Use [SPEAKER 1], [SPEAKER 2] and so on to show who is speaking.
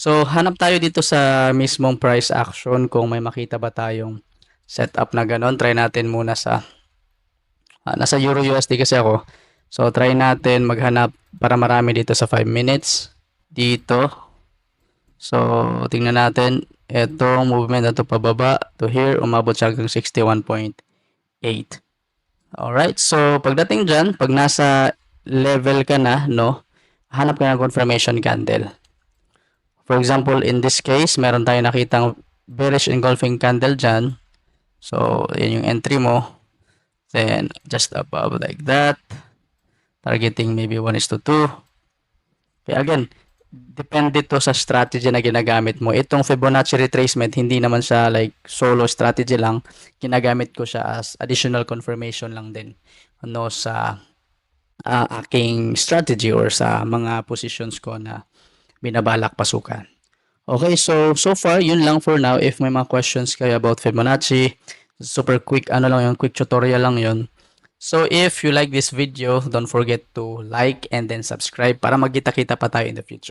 [SPEAKER 1] So, hanap tayo dito sa mismong price action kung may makita ba tayong setup na ganon. Try natin muna sa, nasa Euro USD kasi ako. So, try natin maghanap para marami dito sa 5 minutes. Dito. So, tingnan natin. Itong movement na to pababa to here, umabot siya hanggang 61.8. Alright, so pagdating dyan, pag nasa level ka na, no, hanap ka ng confirmation candle. For example, in this case, meron tayo nakitang bearish engulfing candle dyan. So, yan yung entry mo. Then, just above like that. Targeting maybe 1:2. Okay, again, depende to sa strategy na ginagamit mo. Itong Fibonacci retracement, hindi naman siya like solo strategy lang. Ginagamit ko siya as additional confirmation lang din, no, sa aking strategy or sa mga positions ko na binabalak pasukan. Okay, so far, yun lang for now. If may mga questions kayo about Fibonacci, super quick, ano lang yun, quick tutorial lang yun. So if you like this video, don't forget to like and then subscribe para magkita-kita pa tayo in the future.